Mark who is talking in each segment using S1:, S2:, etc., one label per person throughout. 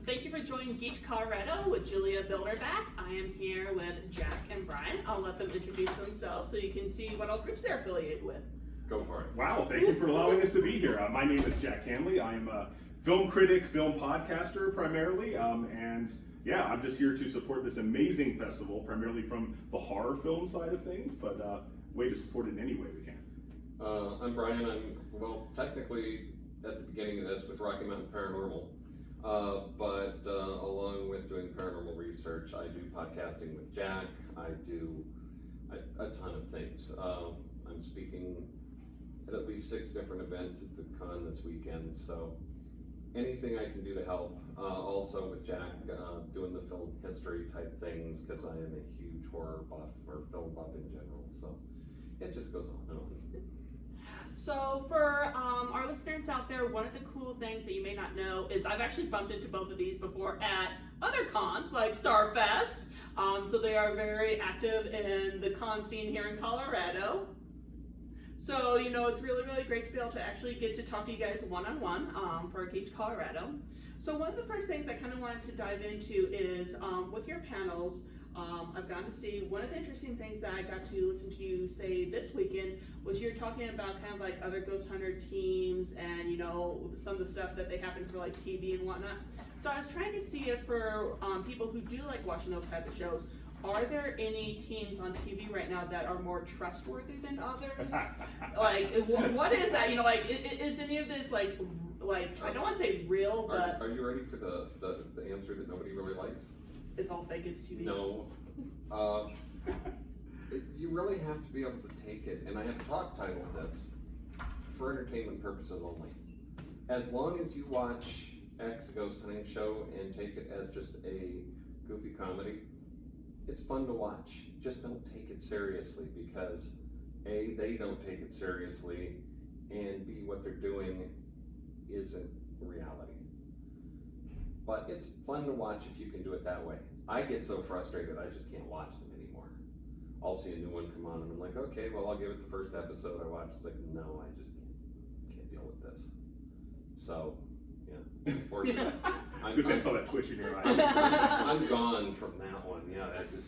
S1: Thank you for joining Geeked Colorado with Julia Bilderback. I am here with Jack and Bryan. I'll let them introduce themselves so you can see what all groups they're affiliated with.
S2: Go for it.
S3: Wow, thank you for allowing us to be here. My name is Jack Hanley. I am a film critic, film podcaster primarily, and yeah, I'm just here to support this amazing festival, primarily from the horror film side of things, but way to support it in any way we can.
S2: I'm Bryan. I'm, technically at the beginning of this with Rocky Mountain Paranormal, but along with doing paranormal research, I do podcasting with Jack. I do a ton of things. I'm speaking at least 6 different events at the con this weekend, so anything I can do to help. Also with Jack, doing the film history type things, because I am a huge horror buff or film buff in general, so it just goes on and on.
S1: So for our listeners out there, one of the cool things that you may not know is I've actually bumped into both of these before at other cons like Starfest. So they are very active in the con scene here in Colorado. So, you know, it's really, really great to be able to actually get to talk to you guys one-on-one for Geeked Colorado. So one of the first things I kind of wanted to dive into is with your panels, I've gotten to see one of the interesting things that I got to listen to you say this weekend was you're talking about kind of like other ghost hunter teams and, you know, some of the stuff that they happen for like TV and whatnot. So I was trying to see if for people who do like watching those type of shows, are there any teams on TV right now that are more trustworthy than others? Like, what is that? You know, like, is any of this like I don't want to say real, but
S2: Are you ready for the answer that nobody really likes?
S1: It's all fake, it's TV.
S2: No. You really have to be able to take it, and I have a talk titled this, for entertainment purposes only. As long as you watch X ghost hunting show and take it as just a goofy comedy, it's fun to watch. Just don't take it seriously, because A, they don't take it seriously, and B, what they're doing isn't reality. But it's fun to watch if you can do it that way. I get so frustrated I just can't watch them anymore. I'll see a new one come on and I'm like, okay, well, I'll give it the first episode I watch. It's like, no, I just can't deal with this. So, yeah, unfortunately.
S3: I saw that twitch in your eye.
S2: I'm gone from that one. Yeah, that just,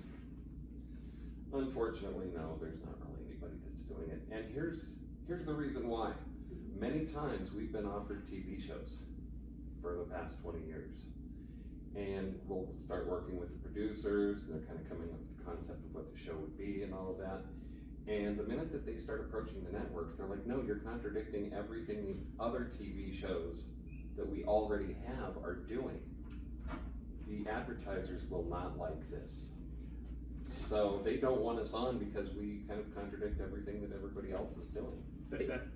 S2: unfortunately, no, there's not really anybody that's doing it. And here's the reason why. Many times we've been offered TV shows for the past 20 years. And we'll start working with the producers, and they're kind of coming up with the concept of what the show would be and all of that. And the minute that they start approaching the networks, they're like, no, you're contradicting everything the other TV shows that we already have are doing. The advertisers will not like this. So they don't want us on because we kind of contradict everything that everybody else is doing.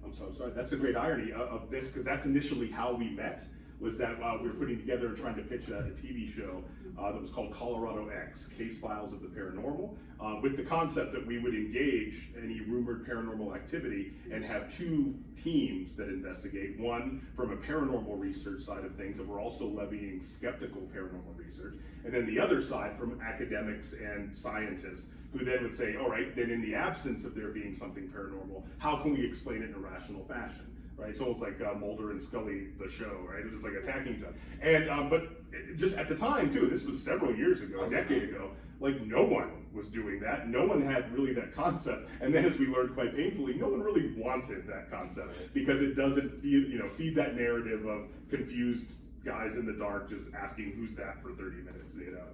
S3: I'm so sorry. That's a great irony of this, because that's initially how we met. Was that we were putting together and trying to pitch a TV show that was called Colorado X, Case Files of the Paranormal, with the concept that we would engage any rumored paranormal activity and have 2 teams that investigate, one from a paranormal research side of things, and we're also levying skeptical paranormal research, and then the other side from academics and scientists, who then would say, all right, then in the absence of there being something paranormal, how can we explain it in a rational fashion? Right, it's almost like Mulder and Scully, the show, right? It was like attacking each other. And but just at the time too, this was several years ago, a decade ago. Like no one was doing that. No one had really that concept. And then, as we learned quite painfully, no one really wanted that concept because it doesn't feed that narrative of confused guys in the dark just asking who's that for 30 minutes, you know.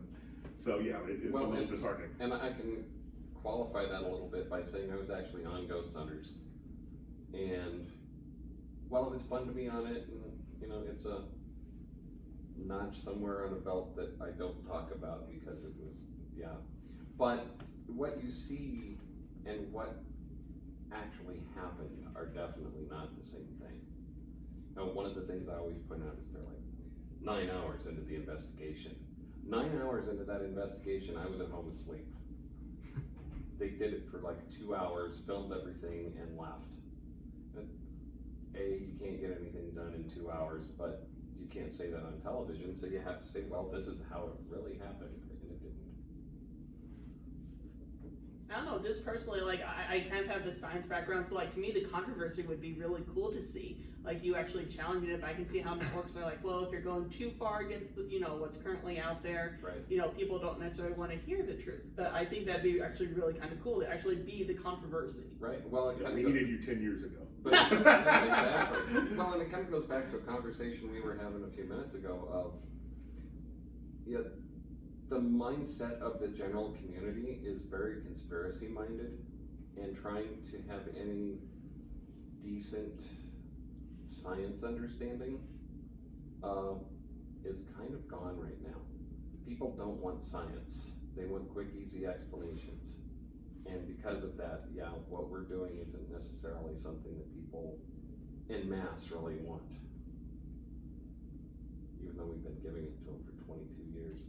S3: So yeah, it's a little disheartening.
S2: And I can qualify that a little bit by saying I was actually on Ghost Hunters, and well, it was fun to be on it, and you know, it's a notch somewhere on a belt that I don't talk about because it was, yeah. But what you see and what actually happened are definitely not the same thing. Now, one of the things I always point out is they're like 9 hours into the investigation. 9 hours into that investigation, I was at home asleep. They did it for like 2 hours, filmed everything, and left. You can't get anything done in 2 hours, but you can't say that on television, so you have to say, well, this is how it really happened, and it didn't.
S1: I don't know, just personally, like, I kind of have the science background, so, like, to me, the controversy would be really cool to see. Like, you actually challenging it, but I can see how networks are like, well, if you're going too far against, the, you know, what's currently out there,
S2: Right.
S1: you know, people don't necessarily want to hear the truth. But I think that'd be actually really kind of cool to actually be the controversy.
S2: Right, well, it
S3: Yeah,
S2: kind
S3: we
S2: of
S3: needed you 10 years ago.
S2: But, exactly. Well, and it kind of goes back to a conversation we were having a few minutes ago of, yeah, the mindset of the general community is very conspiracy minded, and trying to have any decent science understanding is kind of gone right now. People don't want science. They want quick, easy explanations. And because of that, yeah, what we're doing isn't necessarily something that people en masse really want. Even though we've been giving it to them for 22 years.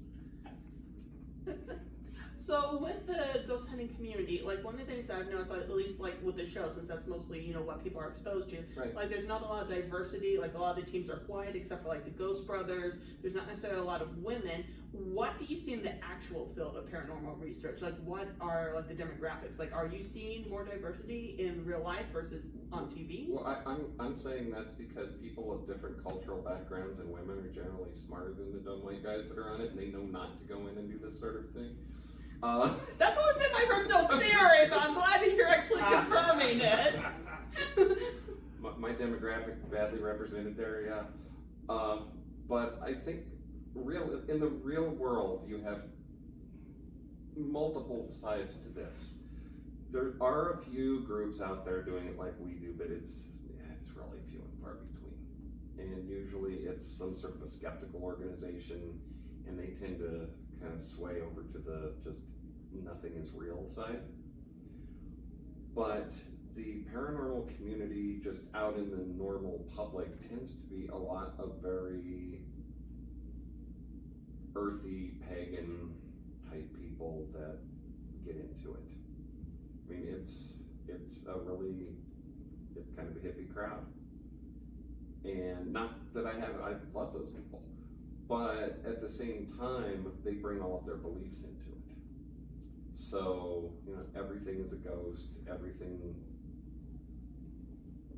S1: So with the ghost hunting community, like one of the things that I've noticed, like, at least like with the show, since that's mostly, you know, what people are exposed to,
S2: Right.
S1: like there's not a lot of diversity, like a lot of the teams are quiet except for like the Ghost Brothers, there's not necessarily a lot of women. What do you see in the actual field of paranormal research? Like what are like the demographics? Like are you seeing more diversity in real life versus on TV?
S2: Well, I'm saying that's because people of different cultural backgrounds and women are generally smarter than the dumb white guys that are on it, and they know not to go in and do this sort of thing.
S1: That's always been my personal theory, but I'm glad that you're actually confirming it.
S2: my demographic badly represented there, yeah. But I think in the real world, you have multiple sides to this. There are a few groups out there doing it like we do, but it's really few and far between. And usually it's some sort of a skeptical organization, and they tend to kind of sway over to the just nothing is real side. But the paranormal community just out in the normal public tends to be a lot of very earthy, pagan type people that get into it. I mean, it's kind of a hippie crowd. And not that I love those people, but at the same time, they bring all of their beliefs into it. So, you know, everything is a ghost, everything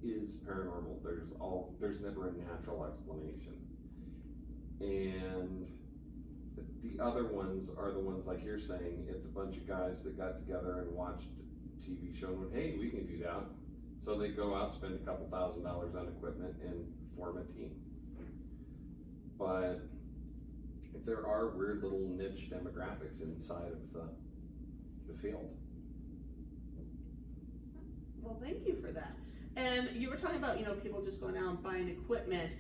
S2: is paranormal. There's never a natural explanation. And the other ones are the ones like you're saying, it's a bunch of guys that got together and watched a TV show and went, hey, we can do that. So they go out, spend a couple $1,000 on equipment and form a team. But there are weird little niche demographics inside of the field.
S1: Well, thank you for that. And you were talking about, you know, people just going out and buying equipment.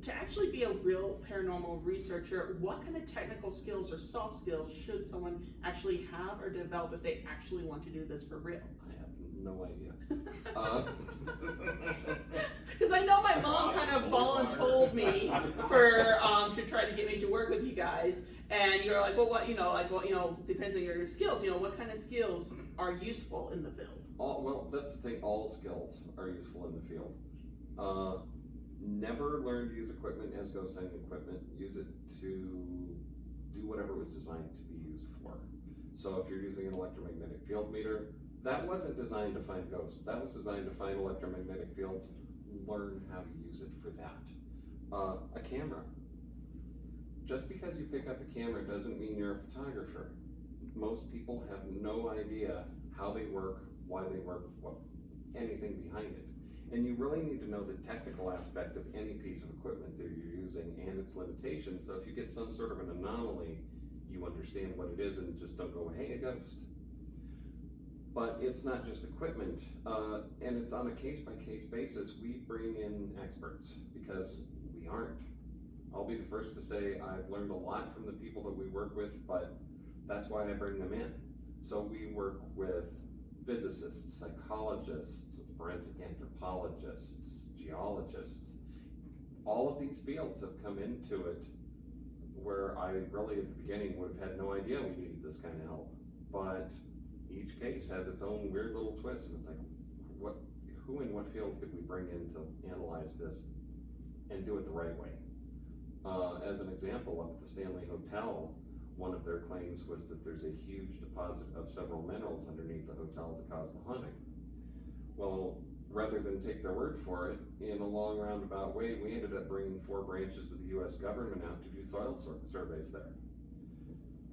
S1: To actually be a real paranormal researcher, what kind of technical skills or soft skills should someone actually have or develop if they actually want to do this for real?
S2: I have no idea.
S1: Because I know my mom kind of voluntold me for to try to get me to work with you guys, and you're like, well, what, you know, like, well, you know, depends on your skills. You know, what kind of skills are useful in the field?
S2: Well, that's the thing. All skills are useful in the field. Never learn to use equipment as ghost hunting equipment. Use it to do whatever it was designed to be used for. So if you're using an electromagnetic field meter, that wasn't designed to find ghosts. That was designed to find electromagnetic fields. Learn how to use it for that. A camera. Just because you pick up a camera doesn't mean you're a photographer. Most people have no idea how they work, why they work, anything behind it. And you really need to know the technical aspects of any piece of equipment that you're using and its limitations. So if you get some sort of an anomaly, you understand what it is and just don't go, hey, a ghost. But it's not just equipment, and it's on a case-by-case basis. We bring in experts because we aren't. I'll be the first to say I've learned a lot from the people that we work with, but that's why I bring them in. So we work with physicists, psychologists, forensic anthropologists, geologists. All of these fields have come into it where I really at the beginning would have had no idea we needed this kind of help. But each case has its own weird little twist, and it's like, who in what field could we bring in to analyze this and do it the right way? As an example, up at the Stanley Hotel, one of their claims was that there's a huge deposit of several minerals underneath the hotel that caused the haunting. Well, rather than take their word for it, in a long roundabout way, we ended up bringing 4 branches of the U.S. government out to do soil surveys there,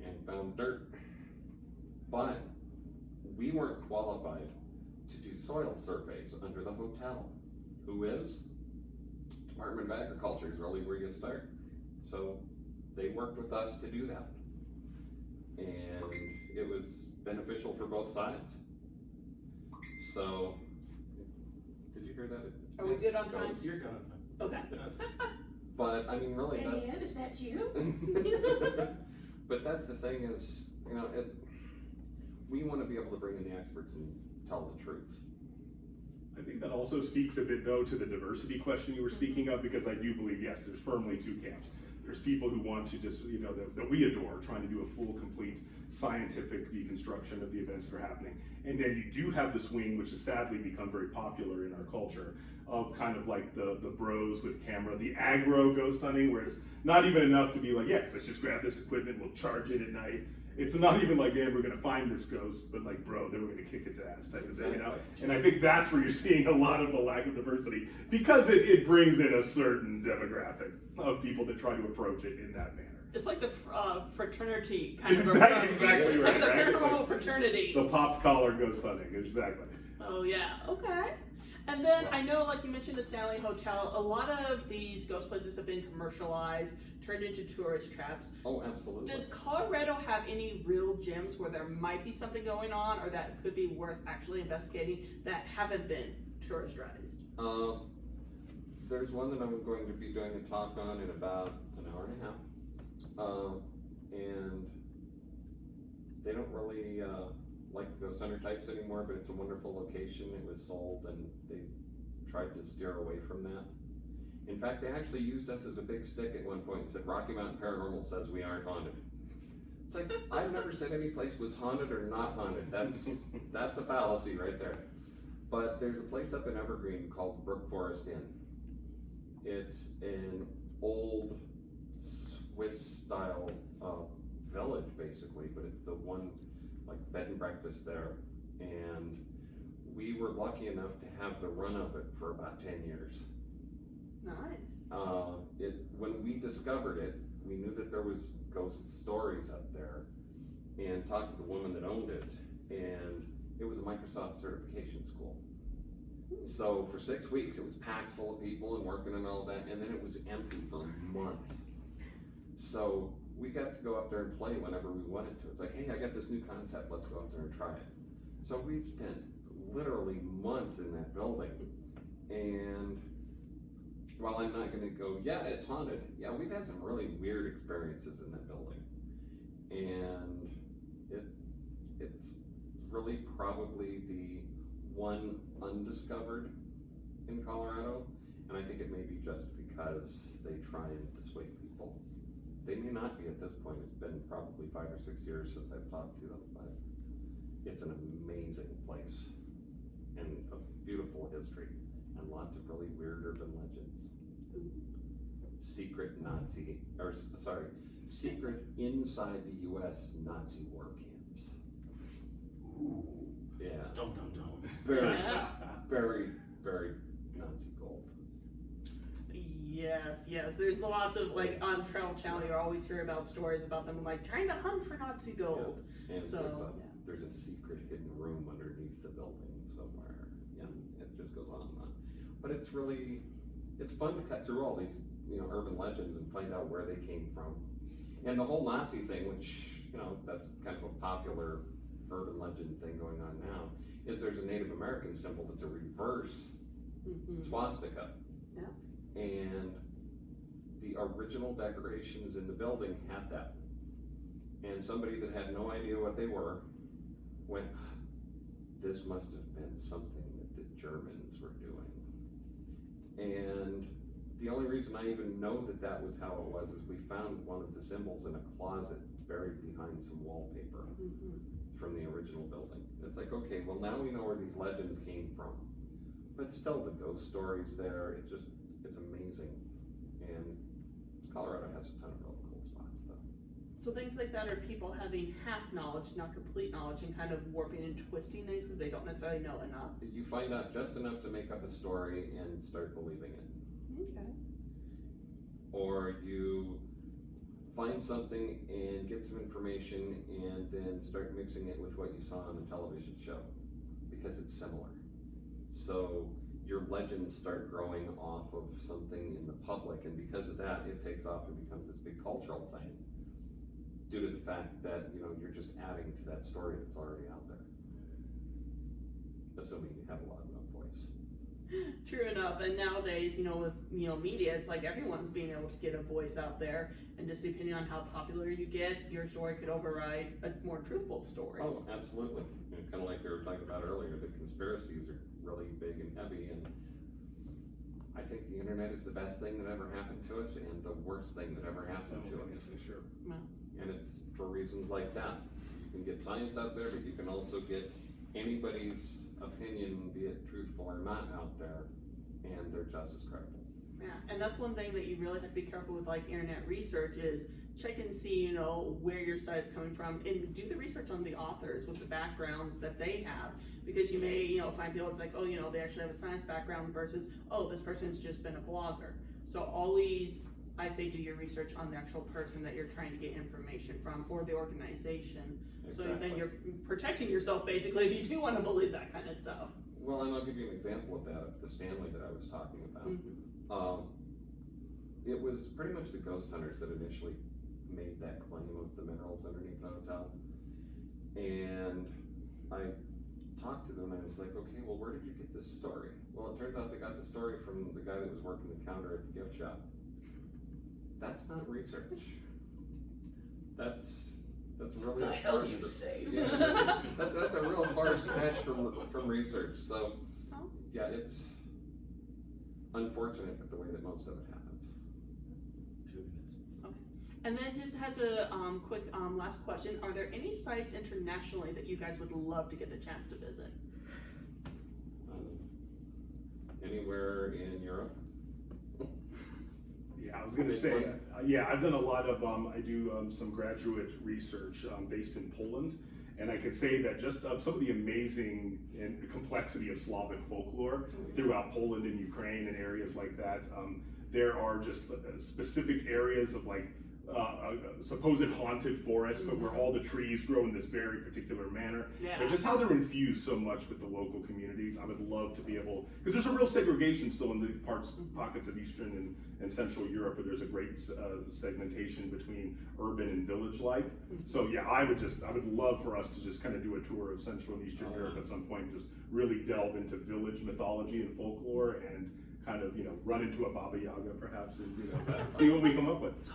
S2: and found dirt. But we weren't qualified to do soil surveys under the hotel. Who is? Department of Agriculture is really where you start. So they worked with us to do that. And it was beneficial for both sides. So, did you hear that?
S1: Are we good on time?
S4: You're good on time.
S1: Okay.
S2: But I mean, really, that's.
S5: Ed, is that you?
S2: But that's the thing is, we want to be able to bring in the experts and tell the truth.
S3: I think that also speaks a bit, though, to the diversity question you were speaking of, because I do believe, yes, there's firmly 2 camps. There's people who want to just, that we adore, trying to do a full, complete scientific deconstruction of the events that are happening. And then you do have this wing, which has sadly become very popular in our culture, of kind of like the bros with camera, the aggro ghost hunting, where it's not even enough to be like, yeah, let's just grab this equipment, we'll charge it at night. It's not even like, man, we're gonna find this ghost, but like, bro, then we're gonna kick its ass type of thing, And I think that's where you're seeing a lot of the lack of diversity, because it brings in a certain demographic of people that try to approach it in that manner.
S1: It's like the fraternity kind of
S3: Exactly,
S1: approach.
S3: exactly
S1: It's
S3: right,
S1: like the
S3: right? It's
S1: paranormal
S3: like
S1: fraternity.
S3: The popped collar ghost hunting, exactly.
S1: Oh yeah, okay. And then I know, like you mentioned, the Stanley Hotel. A lot of these ghost places have been commercialized, turned into tourist traps.
S2: Oh, absolutely.
S1: Does Colorado have any real gems where there might be something going on, or that could be worth actually investigating that haven't been tourist-raised?
S2: There's one that I'm going to be doing a talk on in about an hour and a half. And they don't really like the ghost hunter types anymore, but it's a wonderful location. It was sold and they tried to steer away from that. In fact, they actually used us as a big stick at one point and said, Rocky Mountain Paranormal says we aren't haunted. It's like, I've never said any place was haunted or not haunted. That's a fallacy right there. But there's a place up in Evergreen called Brook Forest Inn. It's an old Swiss style village basically, but it's the one like bed and breakfast there. And we were lucky enough to have the run of it for about 10 years.
S1: Nice.
S2: When we discovered it, we knew that there was ghost stories up there, and talked to the woman that owned it, and it was a Microsoft certification school. So for 6 weeks, it was packed full of people and working and all that, and then it was empty for months. So we got to go up there and play whenever we wanted to. It's like, hey, I got this new concept, let's go up there and try it. So we spent literally months in that building, and while I'm not gonna go, yeah, it's haunted, yeah, we've had some really weird experiences in that building. And it's really probably the one undiscovered in Colorado, and I think it may be just because they try and dissuade people. They may not be at this point. It's been probably 5 or 6 years since I've talked to them, but it's an amazing place and a beautiful history and lots of really weird urban legends. Secret inside the U.S. Nazi war camps.
S4: Ooh.
S2: Yeah.
S4: Dum.
S2: Very, very, very Nazi gold.
S1: Yes. There's lots of, like, on Travel Channel, you always hear about stories about them, like, trying to hunt for Nazi gold.
S2: Yeah. And
S1: So,
S2: there's a secret hidden room underneath the building somewhere. Yeah, it just goes on and on. But it's fun to cut through all these, urban legends and find out where they came from. And the whole Nazi thing, which, that's kind of a popular urban legend thing going on now, is there's a Native American symbol that's a reverse swastika.
S1: Yeah.
S2: And the original decorations in the building had that. And somebody that had no idea what they were went, this must have been something that the Germans were doing. And the only reason I even know that was how it was is we found one of the symbols in a closet buried behind some wallpaper from the original building. It's like, okay, well now we know where these legends came from. But still the ghost stories there, it's amazing. And Colorado has a ton of really cool spots though.
S1: So things like that are people having half knowledge, not complete knowledge, and kind of warping and twisting things because they don't necessarily know enough.
S2: You find out just enough to make up a story and start believing it.
S1: Okay.
S2: Or you find something and get some information and then start mixing it with what you saw on a television show because it's similar. So your legends start growing off of something in the public, and because of that, it takes off and becomes this big cultural thing due to the fact that, you know, you're just adding to that story that's already out there. Assuming you have a loud enough voice.
S1: True enough, and nowadays, you know, with media, it's like everyone's being able to get a voice out there, and just depending on how popular you get, your story could override a more truthful story.
S2: Oh, absolutely. Kind of like we were talking about earlier, the conspiracies are really big and heavy, and I think the internet is the best thing that ever happened to us and the worst thing that ever happened to us.
S3: Sure.
S1: Well,
S2: And it's for reasons like that. You can get science out there, but you can also get anybody's opinion, be it truthful or not, out there, and they're just as credible.
S1: yeah, and that's one thing that you really have to be careful with, like internet research, is check and see, you know, where your site's coming from, and do the research on the authors with the backgrounds that they have, because you may, you know, find people, it's like, oh, you know, they actually have a science background versus, oh, this person's just been a blogger. So always, I say, do your research on the actual person that you're trying to get information from, or the organization. So
S2: Exactly.
S1: then you're protecting yourself, basically, if you do want to believe that kind of stuff.
S2: Well, and I'll give you an example of that, the Stanley that I was talking about.
S1: Mhm.
S2: It was pretty much the ghost hunters that initially made that claim of the minerals underneath the hotel. And I talked to them and I was like, okay, well, where did you get this story? Well, it turns out they got the story from the guy that was working the counter at the gift shop. That's not research. That's really
S4: The
S2: a
S4: hell
S2: far
S4: you
S2: stretch.
S4: say?
S2: Yeah, that's a real far stretch from research. So
S1: Oh.
S2: yeah, it's unfortunate, but the way that most of it happens.
S4: 2 minutes.
S1: And then just as a quick last question, are there any sites internationally that you guys would love to get the chance to visit?
S2: Anywhere in Europe?
S3: Yeah, I was gonna say, yeah, I've done a lot of, I do some graduate research based in Poland, and I could say that just some of the amazing and the complexity of Slavic folklore throughout Poland and Ukraine and areas like that, there are just specific areas of like supposed haunted forest, but where all the trees grow in this very particular manner.
S1: Yeah.
S3: And just how they're infused so much with the local communities. I would love to be able, because there's a real segregation still in the pockets of Eastern and Central Europe, where there's a great segmentation between urban and village life. So yeah, I would love for us to just kind of do a tour of Central and Eastern Europe at some point, just really delve into village mythology and folklore, and kind of, you know, run into a Baba Yaga perhaps, and, you know, see what we come up with.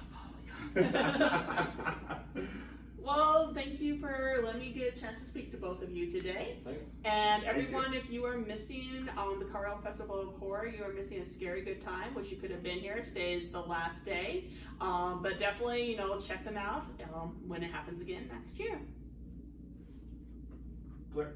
S1: Well, thank you for letting me get a chance to speak to both of you today.
S2: Thanks.
S1: And everyone, if you are missing the Carl Festival of Horror, you are missing a scary good time. Wish you could have been here. Today is the last day. But definitely, you know, check them out when it happens again next year.
S3: Claire?